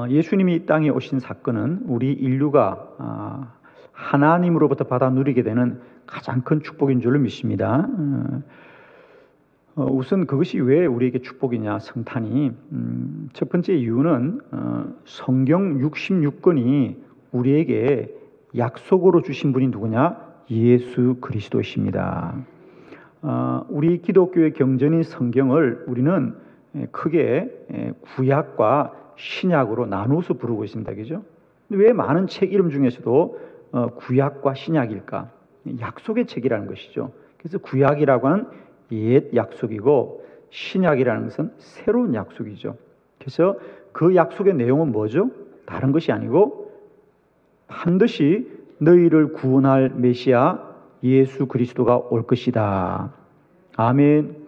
예수님이 이 땅에 오신 사건은 우리 인류가 하나님으로부터 받아 누리게 되는 가장 큰 축복인 줄로 믿습니다. 우선 그것이 왜 우리에게 축복이냐, 성탄이. 첫 번째 이유는 성경 66권이 우리에게 약속으로 주신 분이 누구냐? 예수 그리스도이십니다. 우리 기독교의 경전인 성경을 우리는 크게 구약과 신약으로 나누어서 부르고 있습니다. 그죠? 왜 많은 책 이름 중에서도 구약과 신약일까? 약속의 책이라는 것이죠. 그래서 구약이라고 하는 옛 약속이고 신약이라는 것은 새로운 약속이죠. 그래서 그 약속의 내용은 뭐죠? 다른 것이 아니고 반드시 너희를 구원할 메시아 예수 그리스도가 올 것이다. 아멘.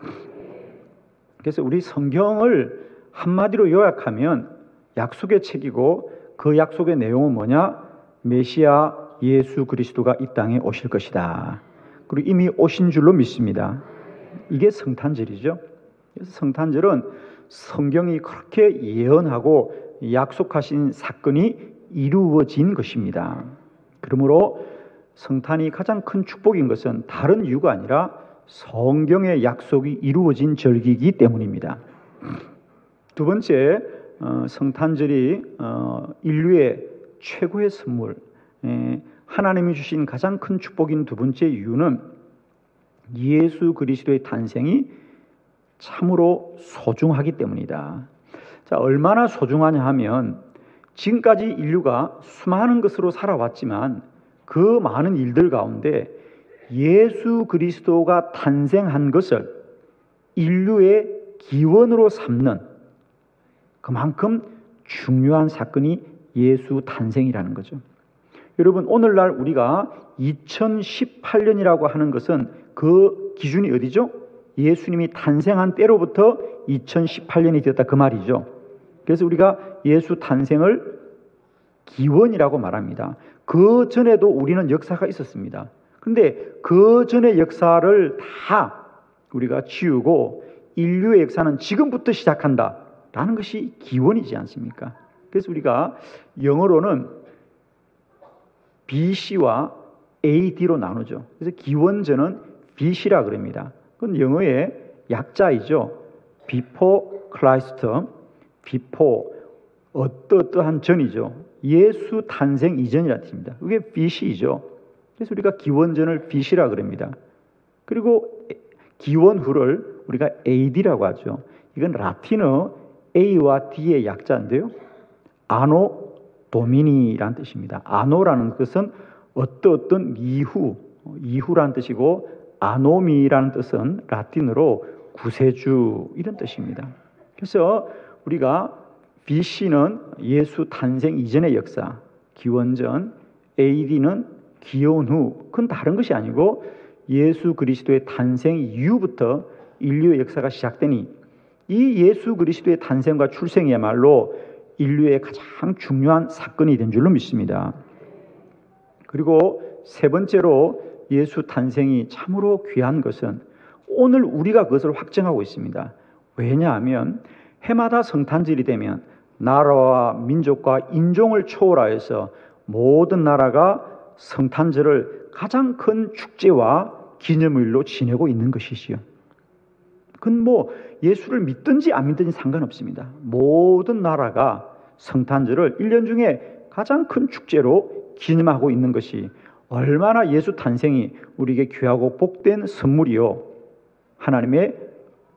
그래서 우리 성경을 한마디로 요약하면 약속의 책이고 그 약속의 내용은 뭐냐? 메시아 예수 그리스도가 이 땅에 오실 것이다. 그리고 이미 오신 줄로 믿습니다. 이게 성탄절이죠. 그래서 성탄절은 성경이 그렇게 예언하고 약속하신 사건이 이루어진 것입니다. 그러므로 성탄이 가장 큰 축복인 것은 다른 이유가 아니라 성경의 약속이 이루어진 절기이기 때문입니다. 두 번째, 성탄절이 인류의 최고의 선물, 하나님이 주신 가장 큰 축복인 두 번째 이유는 예수 그리스도의 탄생이 참으로 소중하기 때문이다. 자, 얼마나 소중하냐 하면 지금까지 인류가 수많은 것으로 살아왔지만 그 많은 일들 가운데 예수 그리스도가 탄생한 것을 인류의 기원으로 삼는 그만큼 중요한 사건이 예수 탄생이라는 거죠. 여러분, 오늘날 우리가 2018년이라고 하는 것은 그 기준이 어디죠? 예수님이 탄생한 때로부터 2018년이 되었다, 그 말이죠. 그래서 우리가 예수 탄생을 기원이라고 말합니다. 그 전에도 우리는 역사가 있었습니다. 그런데 그 전의 역사를 다 우리가 지우고 인류의 역사는 지금부터 시작한다 라는 것이 기원이지 않습니까? 그래서 우리가 영어로는 BC와 AD로 나누죠. 그래서 기원전은 BC라 그럽니다. 그건 영어의 약자이죠. Before Christ, Before 어떠한 전이죠. 예수 탄생 이전이라는 뜻입니다. 그게 BC이죠. 그래서 우리가 기원전을 BC라 그럽니다. 그리고 기원 후를 우리가 AD라고 하죠. 이건 라틴어 A와 D의 약자인데요. 아노 도미니라는 뜻입니다. 아노라는 것은 어떤 이후라는 뜻이고 아노미라는 뜻은 라틴어로 구세주 이런 뜻입니다. 그래서 우리가 BC는 예수 탄생 이전의 역사, 기원전, AD는 기원 후, 그건 다른 것이 아니고 예수 그리스도의 탄생 이후부터 인류의 역사가 시작되니 이 예수 그리스도의 탄생과 출생이야말로 인류의 가장 중요한 사건이 된 줄로 믿습니다. 그리고 세 번째로 예수 탄생이 참으로 귀한 것은 오늘 우리가 그것을 확증하고 있습니다. 왜냐하면 해마다 성탄절이 되면 나라와 민족과 인종을 초월하여서 모든 나라가 성탄절을 가장 큰 축제와 기념일로 지내고 있는 것이지요. 그건 예수를 믿든지 안 믿든지 상관없습니다. 모든 나라가 성탄절을 1년 중에 가장 큰 축제로 기념하고 있는 것이 얼마나 예수 탄생이 우리에게 귀하고 복된 선물이요 하나님의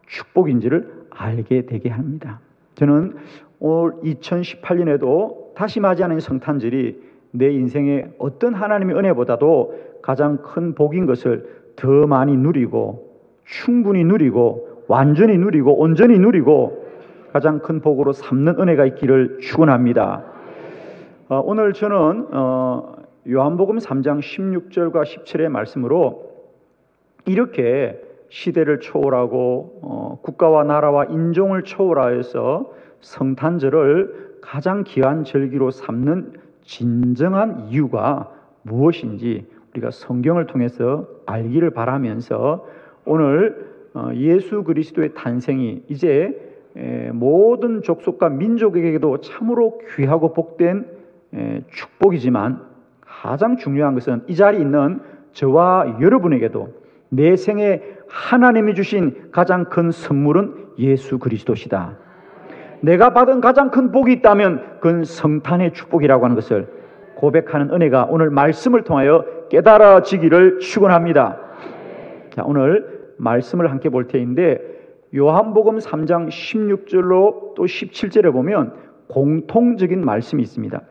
축복인지를 알게 되게 합니다. 저는 올 2018년에도 다시 맞이하는 성탄절이 내 인생의 어떤 하나님의 은혜보다도 가장 큰 복인 것을 더 많이 누리고 충분히 누리고 완전히 누리고 온전히 누리고 가장 큰 복으로 삼는 은혜가 있기를 축원합니다. 오늘 저는 요한복음 3장 16절과 17의 말씀으로 이렇게 시대를 초월하고 국가와 나라와 인종을 초월하여서 성탄절을 가장 귀한 절기로 삼는 진정한 이유가 무엇인지 우리가 성경을 통해서 알기를 바라면서 오늘 예수 그리스도의 탄생이 이제 모든 족속과 민족에게도 참으로 귀하고 복된 축복이지만 가장 중요한 것은 이 자리에 있는 저와 여러분에게도 내 생에 하나님이 주신 가장 큰 선물은 예수 그리스도시다. 내가 받은 가장 큰 복이 있다면 그건 성탄의 축복이라고 하는 것을 고백하는 은혜가 오늘 말씀을 통하여 깨달아지기를 축원합니다. 자, 오늘 말씀을 함께 볼 테인데 요한복음 3장 16절로 또 17절에 보면 공통적인 말씀이 있습니다.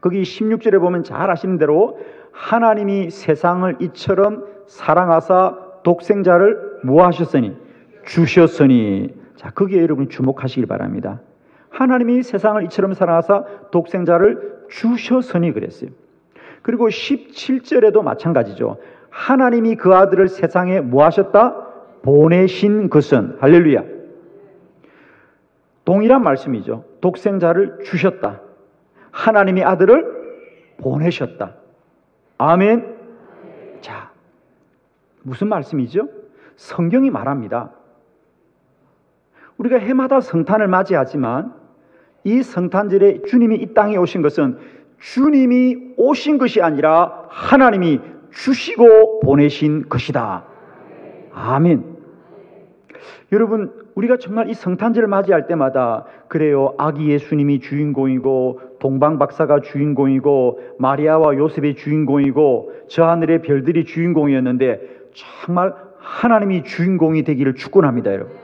거기 16절에 보면 잘 아시는 대로 하나님이 세상을 이처럼 사랑하사 독생자를 무엇하셨으니 주셨으니. 자, 거기에 여러분 주목하시길 바랍니다. 하나님이 세상을 이처럼 사랑하사 독생자를 주셨으니 그랬어요. 그리고 17절에도 마찬가지죠. 하나님이 그 아들을 세상에 무엇하셨다? 보내신 것은. 할렐루야. 동일한 말씀이죠. 독생자를 주셨다. 하나님이 아들을 보내셨다. 아멘. 자, 무슨 말씀이죠? 성경이 말합니다. 우리가 해마다 성탄을 맞이하지만 이 성탄절에 주님이 이 땅에 오신 것은 주님이 오신 것이 아니라 하나님이 주시고 보내신 것이다. 아멘. 여러분, 우리가 정말 이 성탄절을 맞이할 때마다 그래요, 아기 예수님이 주인공이고 동방박사가 주인공이고 마리아와 요셉이 주인공이고 저 하늘의 별들이 주인공이었는데 정말 하나님이 주인공이 되기를 축원합니다. 여러분,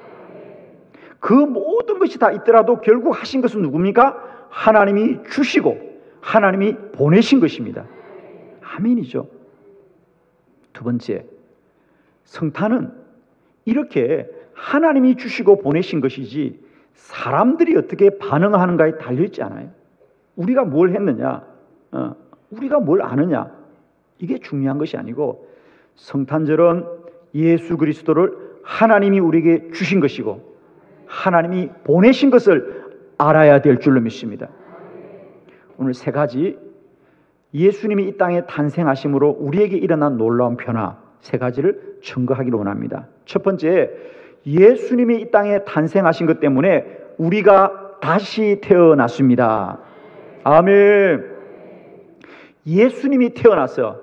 그 모든 것이 다 있더라도 결국 하신 것은 누굽니까? 하나님이 주시고 하나님이 보내신 것입니다. 아멘이죠. 두 번째, 성탄은 이렇게 하나님이 주시고 보내신 것이지 사람들이 어떻게 반응하는가에 달려있지 않아요. 우리가 뭘 했느냐, 우리가 뭘 아느냐, 이게 중요한 것이 아니고 성탄절은 예수 그리스도를 하나님이 우리에게 주신 것이고 하나님이 보내신 것을 알아야 될 줄로 믿습니다. 오늘 세 가지, 예수님이 이 땅에 탄생하심으로 우리에게 일어난 놀라운 변화 세 가지를 증거하기를 원합니다. 첫 번째, 예수님이 이 땅에 탄생하신 것 때문에 우리가 다시 태어났습니다. 아멘. 예수님이 태어나서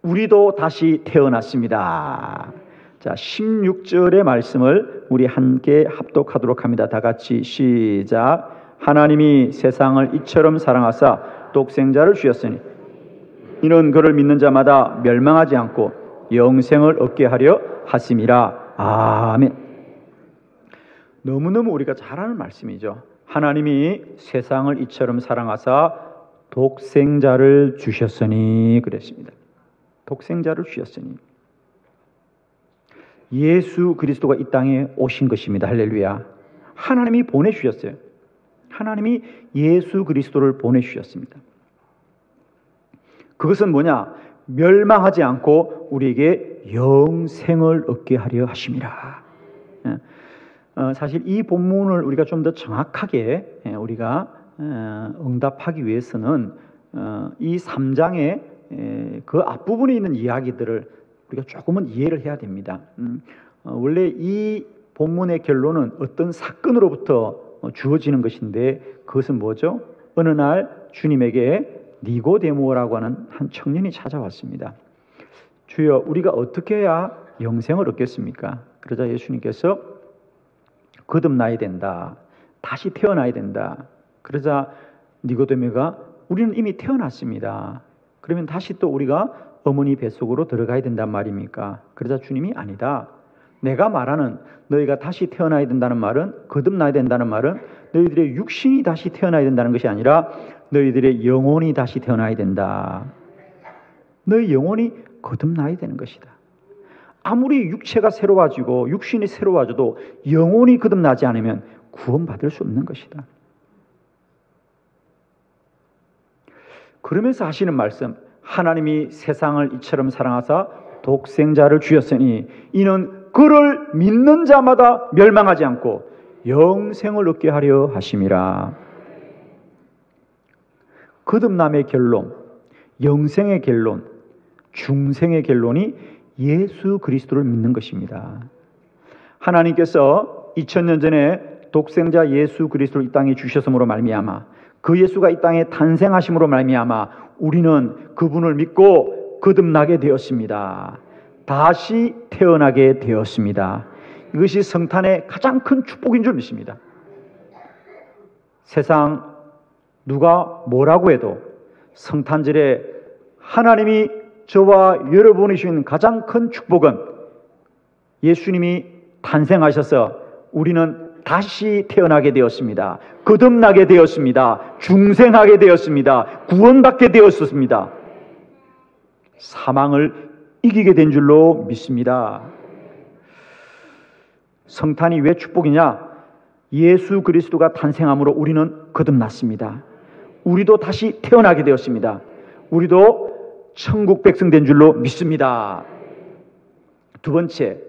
우리도 다시 태어났습니다. 자, 16절의 말씀을 우리 함께 합독하도록 합니다. 다 같이 시작. 하나님이 세상을 이처럼 사랑하사 독생자를 주셨으니 이는 그를 믿는 자마다 멸망하지 않고 영생을 얻게 하려 하심이라. 아멘. 너무너무 우리가 잘 아는 말씀이죠. 하나님이 세상을 이처럼 사랑하사 독생자를 주셨으니 그랬습니다. 독생자를 주셨으니 예수 그리스도가 이 땅에 오신 것입니다. 할렐루야. 하나님이 보내주셨어요. 하나님이 예수 그리스도를 보내주셨습니다. 그것은 뭐냐? 멸망하지 않고 우리에게 영생을 얻게 하려 하심이라. 사실 이 본문을 우리가 좀 더 정확하게 우리가 응답하기 위해서는 이 3장의 그 앞부분에 있는 이야기들을 우리가 조금은 이해를 해야 됩니다. 원래 이 본문의 결론은 어떤 사건으로부터 주어지는 것인데 그것은 뭐죠? 어느 날 주님에게 니고데모라고 하는 한 청년이 찾아왔습니다. 주여, 우리가 어떻게 해야 영생을 얻겠습니까? 그러자 예수님께서 거듭나야 된다. 다시 태어나야 된다. 그러자 니고데모가 우리는 이미 태어났습니다. 그러면 다시 또 우리가 어머니 뱃속으로 들어가야 된단 말입니까? 그러자 주님이 아니다. 내가 말하는 너희가 다시 태어나야 된다는 말은, 거듭나야 된다는 말은 너희들의 육신이 다시 태어나야 된다는 것이 아니라 너희들의 영혼이 다시 태어나야 된다. 너희 영혼이 거듭나야 되는 것이다. 아무리 육체가 새로워지고 육신이 새로워져도 영혼이 거듭나지 않으면 구원받을 수 없는 것이다. 그러면서 하시는 말씀, 하나님이 세상을 이처럼 사랑하사 독생자를 주셨으니 이는 그를 믿는 자마다 멸망하지 않고 영생을 얻게 하려 하심이라. 거듭남의 결론, 영생의 결론, 중생의 결론이 예수 그리스도를 믿는 것입니다. 하나님께서 2000년 전에 독생자 예수 그리스도를 이 땅에 주셨음으로 말미암아, 그 예수가 이 땅에 탄생하심으로 말미암아 우리는 그분을 믿고 거듭나게 되었습니다. 다시 태어나게 되었습니다. 이것이 성탄의 가장 큰 축복인 줄 믿습니다. 세상 누가 뭐라고 해도 성탄절에 하나님이 저와 여러분이 주신 가장 큰 축복은 예수님이 탄생하셔서 우리는 다시 태어나게 되었습니다. 거듭나게 되었습니다. 중생하게 되었습니다. 구원받게 되었습니다. 사망을 이기게 된 줄로 믿습니다. 성탄이 왜 축복이냐? 예수 그리스도가 탄생함으로 우리는 거듭났습니다. 우리도 다시 태어나게 되었습니다. 우리도 천국 백성 된 줄로 믿습니다. 두 번째,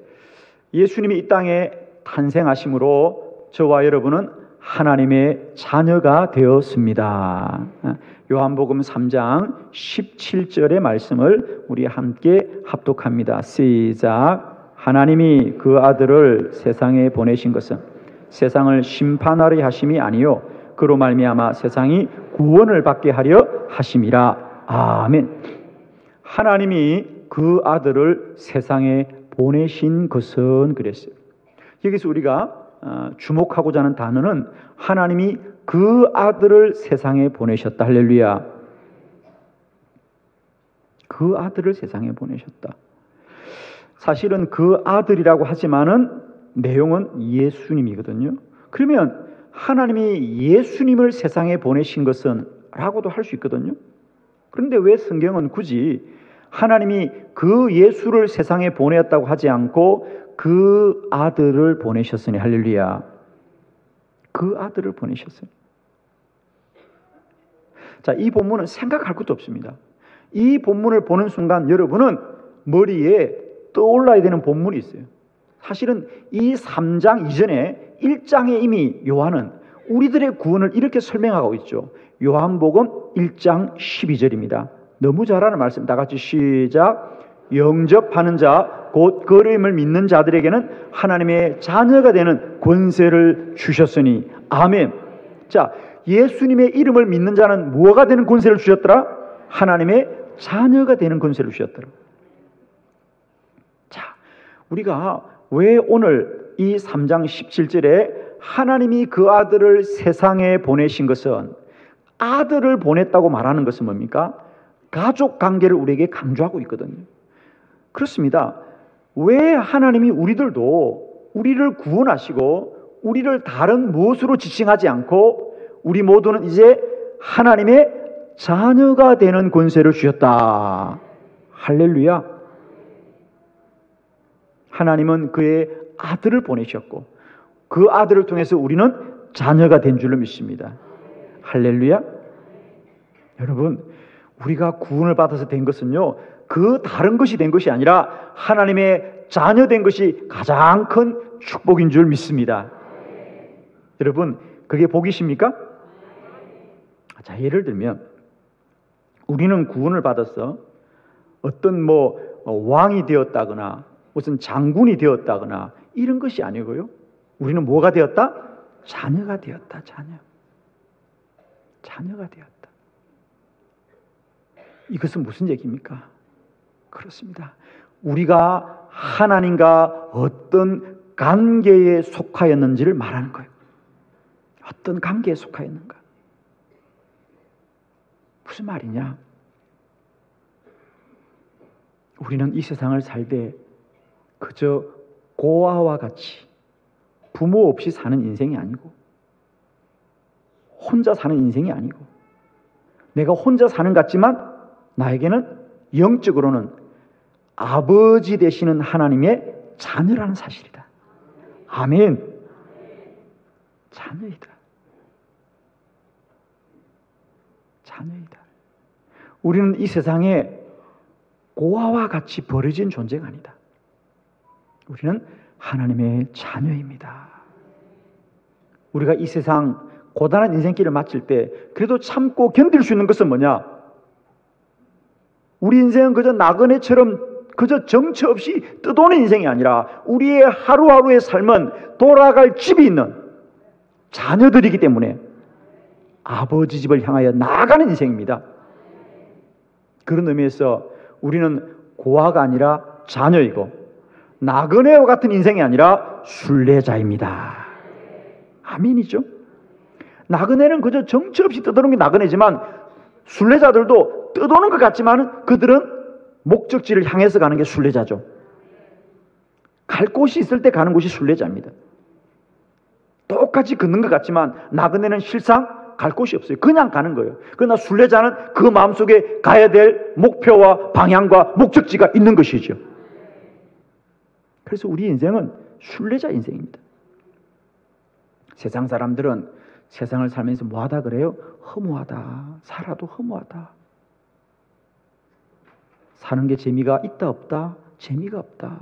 예수님이 이 땅에 탄생하심으로 저와 여러분은 하나님의 자녀가 되었습니다. 요한복음 3장 17절의 말씀을 우리 함께 합독합니다. 시작. 하나님이 그 아들을 세상에 보내신 것은 세상을 심판하려 하심이 아니요 그로 말미암아 세상이 구원을 받게 하려 하심이라. 아멘. 하나님이 그 아들을 세상에 보내신 것은 그랬어요. 여기서 우리가 주목하고자 하는 단어는 하나님이 그 아들을 세상에 보내셨다. 할렐루야. 그 아들을 세상에 보내셨다. 사실은 그 아들이라고 하지만은 내용은 예수님이거든요. 그러면 하나님이 예수님을 세상에 보내신 것은 라고도 할 수 있거든요. 그런데 왜 성경은 굳이 하나님이 그 예수를 세상에 보냈다고 하지 않고 그 아들을 보내셨으니. 할렐루야. 그 아들을 보내셨어요. 자, 이 본문은 생각할 것도 없습니다. 이 본문을 보는 순간 여러분은 머리에 떠올라야 되는 본문이 있어요. 사실은 이 3장 이전에 1장에 이미 요한은 우리들의 구원을 이렇게 설명하고 있죠. 요한복음 1장 12절입니다. 너무 잘 아는 말씀. 다 같이 시작. 영접하는 자, 곧 그 이름을 믿는 자들에게는 하나님의 자녀가 되는 권세를 주셨으니. 아멘. 자, 예수님의 이름을 믿는 자는 뭐가 되는 권세를 주셨더라? 하나님의 자녀가 되는 권세를 주셨더라. 자, 우리가 왜 오늘 이 3장 17절에 하나님이 그 아들을 세상에 보내신 것은, 아들을 보냈다고 말하는 것은 뭡니까? 가족 관계를 우리에게 강조하고 있거든요. 그렇습니다. 왜 하나님이 우리를 구원하시고 우리를 다른 무엇으로 지칭하지 않고 우리 모두는 이제 하나님의 자녀가 되는 권세를 주셨다. 할렐루야. 하나님은 그의 아들을 보내셨고 그 아들을 통해서 우리는 자녀가 된 줄로 믿습니다. 할렐루야. 여러분, 우리가 구원을 받아서 된 것은요, 그 다른 것이 된 것이 아니라 하나님의 자녀 된 것이 가장 큰 축복인 줄 믿습니다. 여러분, 그게 복이십니까? 자, 예를 들면 우리는 구원을 받아서 어떤 왕이 되었다거나 무슨 장군이 되었다거나 이런 것이 아니고요, 우리는 뭐가 되었다? 자녀가 되었다. 자녀가 되었다. 이것은 무슨 얘기입니까? 그렇습니다. 우리가 하나님과 어떤 관계에 속하였는지를 말하는 거예요. 어떤 관계에 속하였는가? 무슨 말이냐? 우리는 이 세상을 살되 그저 고아와 같이 부모 없이 사는 인생이 아니고, 혼자 사는 인생이 아니고, 내가 혼자 사는 것 같지만 나에게는 영적으로는 아버지 되시는 하나님의 자녀라는 사실이다. 아멘. 자녀이다. 우리는 이 세상에 고아와 같이 버려진 존재가 아니다. 우리는 하나님의 자녀입니다. 우리가 이 세상 고단한 인생길을 마칠 때 그래도 참고 견딜 수 있는 것은 뭐냐? 우리 인생은 그저 나그네처럼 그저 정처 없이 떠도는 인생이 아니라 우리의 하루하루의 삶은 돌아갈 집이 있는 자녀들이기 때문에 아버지 집을 향하여 나아가는 인생입니다. 그런 의미에서 우리는 고아가 아니라 자녀이고 나그네와 같은 인생이 아니라 순례자입니다. 아멘이죠? 나그네는 그저 정처 없이 떠도는 게 나그네지만 순례자들도 떠도는 것 같지만 그들은 목적지를 향해서 가는 게 순례자죠. 갈 곳이 있을 때 가는 곳이 순례자입니다. 똑같이 걷는 것 같지만 나그네는 실상 갈 곳이 없어요. 그냥 가는 거예요. 그러나 순례자는 그 마음속에 가야 될 목표와 방향과 목적지가 있는 것이죠. 그래서 우리 인생은 순례자 인생입니다. 세상 사람들은 세상을 살면서 뭐하다 그래요? 허무하다. 살아도 허무하다. 사는 게 재미가 있다 없다? 재미가 없다.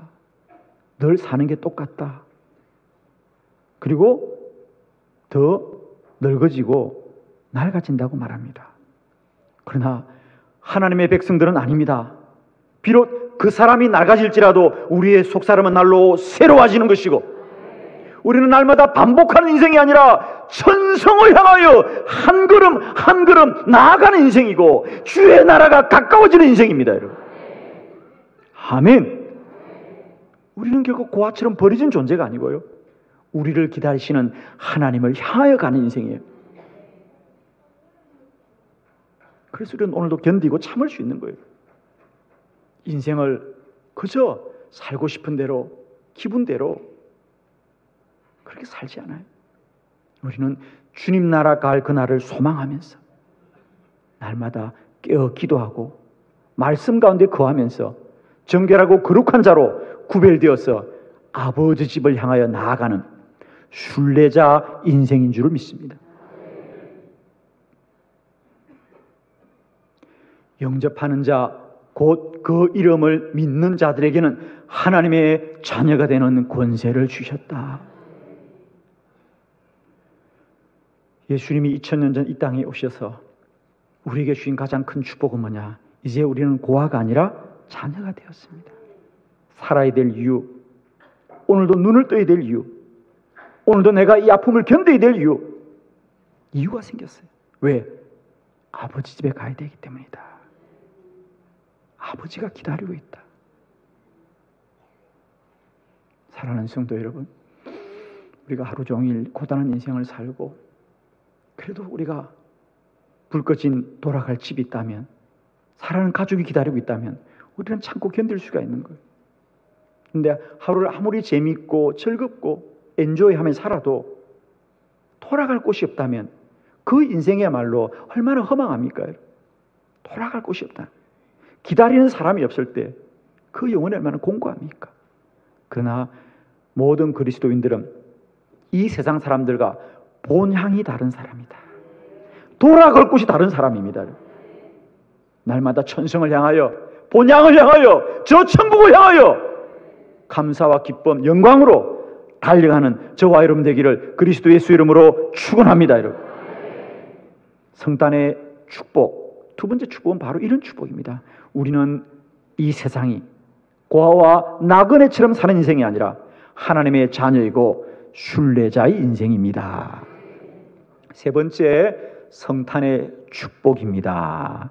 늘 사는 게 똑같다. 그리고 더 늙어지고 낡아진다고 말합니다. 그러나 하나님의 백성들은 아닙니다. 비록 그 사람이 낡아질지라도 우리의 속사람은 날로 새로워지는 것이고 우리는 날마다 반복하는 인생이 아니라 천성을 향하여 한 걸음 한 걸음 나아가는 인생이고 주의 나라가 가까워지는 인생입니다. 여러분. 아멘. 우리는 결국 고아처럼 버려진 존재가 아니고요. 우리를 기다리시는 하나님을 향하여 가는 인생이에요. 그래서 우리는 오늘도 견디고 참을 수 있는 거예요. 인생을 그저 살고 싶은 대로 기분대로 그렇게 살지 않아요. 우리는 주님 나라 갈 그날을 소망하면서 날마다 깨어 기도하고 말씀 가운데 거하면서 정결하고 거룩한 자로 구별되어서 아버지 집을 향하여 나아가는 순례자 인생인 줄을 믿습니다. 영접하는 자, 곧 그 이름을 믿는 자들에게는 하나님의 자녀가 되는 권세를 주셨다. 예수님이 2000년 전 이 땅에 오셔서 우리에게 주신 가장 큰 축복은 뭐냐? 이제 우리는 고아가 아니라 자녀가 되었습니다. 살아야 될 이유, 오늘도 눈을 떠야 될 이유, 오늘도 내가 이 아픔을 견뎌야 될 이유가 생겼어요. 왜? 아버지 집에 가야 되기 때문이다. 아버지가 기다리고 있다. 사랑하는 성도 여러분, 우리가 하루 종일 고단한 인생을 살고 그래도 우리가 불 꺼진 돌아갈 집이 있다면, 사랑하는 가족이 기다리고 있다면 우리는 참고 견딜 수가 있는 거예요. 근데 하루를 아무리 재밌고 즐겁고 엔조이하며 살아도 돌아갈 곳이 없다면 그 인생이야말로 얼마나 허망합니까? 돌아갈 곳이 없다. 기다리는 사람이 없을 때 그 영혼이 얼마나 공고합니까? 그러나 모든 그리스도인들은 이 세상 사람들과 본향이 다른 사람이다. 돌아갈 곳이 다른 사람입니다. 날마다 천성을 향하여, 본향을 향하여, 저 천국을 향하여 감사와 기쁨, 영광으로 달려가는 저와 여러분 되기를 그리스도 예수 이름으로 축원합니다. 여러분. 성단의 축복, 두 번째 축복은 바로 이런 축복입니다. 우리는 이 세상이 고아와 나그네처럼 사는 인생이 아니라 하나님의 자녀이고 순례자의 인생입니다. 세 번째, 성탄의 축복입니다.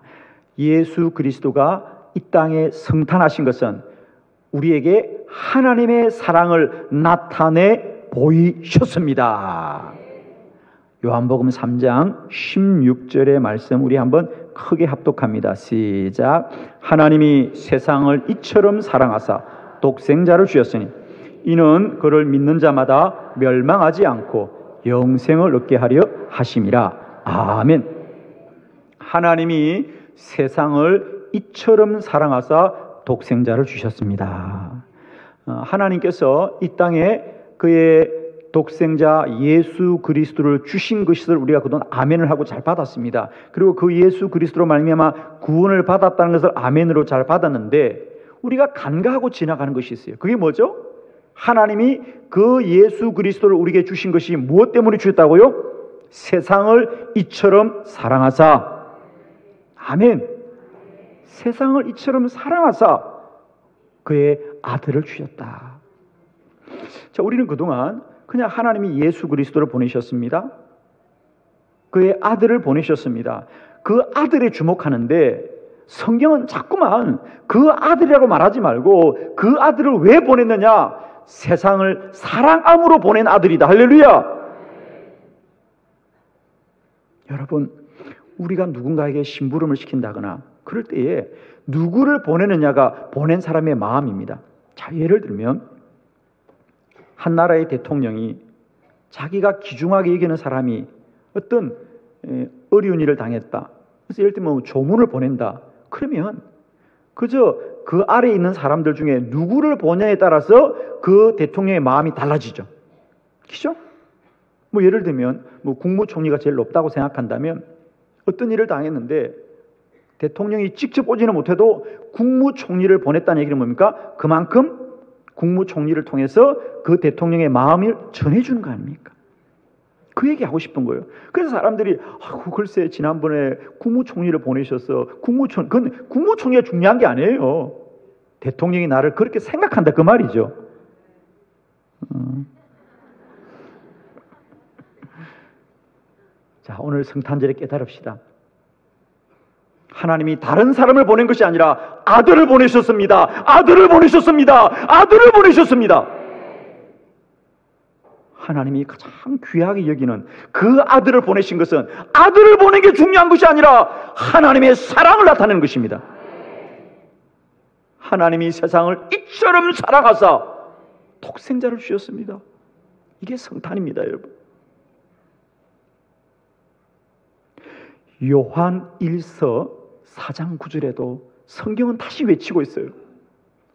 예수 그리스도가 이 땅에 성탄하신 것은 우리에게 하나님의 사랑을 나타내 보이셨습니다. 요한복음 3장 16절의 말씀 우리 한번 크게 합독합니다. 시작. 하나님이 세상을 이처럼 사랑하사 독생자를 주셨으니 이는 그를 믿는 자마다 멸망하지 않고 영생을 얻게 하려 하심이라. 아멘. 하나님이 세상을 이처럼 사랑하사 독생자를 주셨습니다. 하나님께서 이 땅에 그의 독생자 예수 그리스도를 주신 것을 우리가 그동안 아멘을 하고 잘 받았습니다. 그리고 그 예수 그리스도로 말미암아 구원을 받았다는 것을 아멘으로 잘 받았는데 우리가 간과하고 지나가는 것이 있어요. 그게 뭐죠? 하나님이 그 예수 그리스도를 우리에게 주신 것이 무엇 때문에 주셨다고요? 세상을 이처럼 사랑하사. 아멘. 세상을 이처럼 사랑하사 그의 아들을 주셨다. 자, 우리는 그동안 그냥 하나님이 예수 그리스도를 보내셨습니다. 그의 아들을 보내셨습니다. 그 아들에 주목하는데 성경은 자꾸만 그 아들이라고 말하지 말고 그 아들을 왜 보냈느냐? 세상을 사랑함으로 보낸 아들이다. 할렐루야. 여러분, 우리가 누군가에게 심부름을 시킨다거나 그럴 때에 누구를 보내느냐가 보낸 사람의 마음입니다. 자, 예를 들면 한 나라의 대통령이 자기가 귀중하게 여기는 사람이 어떤 어려운 일을 당했다. 그래서 예를 들면 조문을 보낸다. 그러면 그저 그 아래에 있는 사람들 중에 누구를 보냐에 따라서 그 대통령의 마음이 달라지죠. 그죠? 뭐 예를 들면 뭐 국무총리가 제일 높다고 생각한다면 어떤 일을 당했는데 대통령이 직접 오지는 못해도 국무총리를 보냈다는 얘기는 뭡니까? 그만큼 국무총리를 통해서 그 대통령의 마음을 전해주는 거 아닙니까? 그 얘기하고 싶은 거예요. 그래서 사람들이 글쎄 지난번에 국무총리를 보내셔서 그건 국무총리가 중요한 게 아니에요. 대통령이 나를 그렇게 생각한다 그 말이죠. 자, 오늘 성탄절에 깨달읍시다. 하나님이 다른 사람을 보낸 것이 아니라 아들을 보내셨습니다. 아들을 보내셨습니다. 아들을 보내셨습니다. 하나님이 가장 귀하게 여기는 그 아들을 보내신 것은 아들을 보낸 게 중요한 것이 아니라 하나님의 사랑을 나타내는 것입니다. 하나님이 세상을 이처럼 사랑하사 독생자를 주셨습니다. 이게 성탄입니다, 여러분. 요한 1서 4장 9절에도 성경은 다시 외치고 있어요.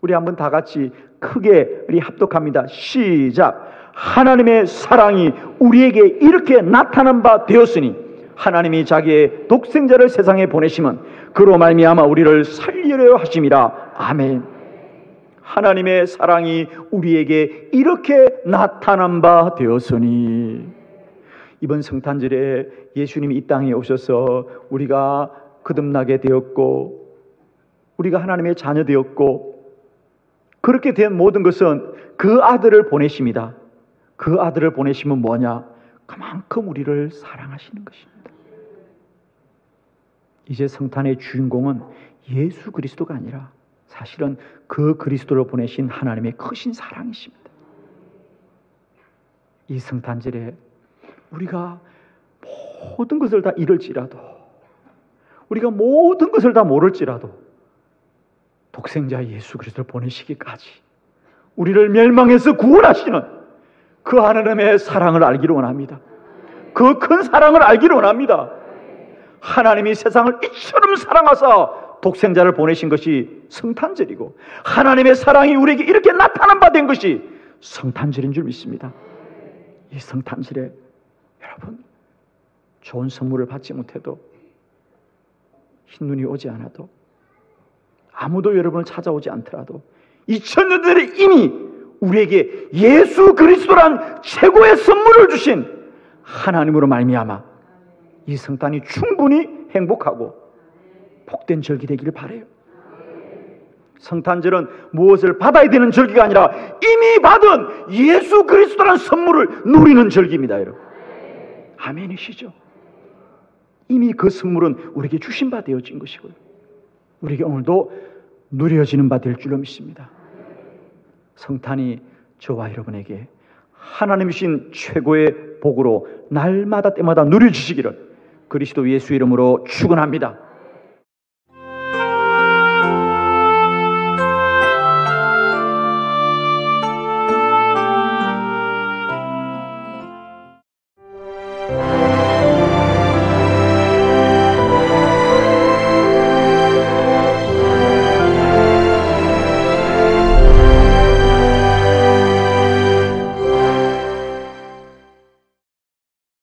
우리 한번 다 같이 크게 우리 합독합니다. 시작. 하나님의 사랑이 우리에게 이렇게 나타난 바 되었으니 하나님이 자기의 독생자를 세상에 보내심은 그로 말미암아 우리를 살리려 하심이라. 아멘. 하나님의 사랑이 우리에게 이렇게 나타난 바 되었으니 이번 성탄절에 예수님이 이 땅에 오셔서 우리가 거듭나게 되었고 우리가 하나님의 자녀 되었고 그렇게 된 모든 것은 그 아들을 보내심이다. 그 아들을 보내시면 뭐냐? 그만큼 우리를 사랑하시는 것입니다. 이제 성탄의 주인공은 예수 그리스도가 아니라 사실은 그 그리스도를 보내신 하나님의 크신 사랑이십니다. 이 성탄절에 우리가 모든 것을 다 잃을지라도 우리가 모든 것을 다 모를지라도 독생자 예수 그리스도를 보내시기까지 우리를 멸망해서 구원하시는 그 하나님의 사랑을 알기를 원합니다. 그 큰 사랑을 알기를 원합니다. 하나님이 세상을 이처럼 사랑하사 독생자를 보내신 것이 성탄절이고 하나님의 사랑이 우리에게 이렇게 나타난 바 된 것이 성탄절인 줄 믿습니다. 이 성탄절에 여러분 좋은 선물을 받지 못해도 흰눈이 오지 않아도 아무도 여러분을 찾아오지 않더라도 2000년 전에 이미 우리에게 예수 그리스도란 최고의 선물을 주신 하나님으로 말미암아 이 성탄이 충분히 행복하고 복된 절기 되기를 바라요. 성탄절은 무엇을 받아야 되는 절기가 아니라 이미 받은 예수 그리스도란 선물을 누리는 절기입니다, 여러분. 아멘이시죠? 이미 그 선물은 우리에게 주신 바 되어진 것이고요. 우리에게 오늘도 누려지는 바 될 줄로 믿습니다. 성탄이 저와 여러분에게 하나님이신 최고의 복으로 날마다 때마다 누려주시기를 그리스도 예수 이름으로 축원합니다.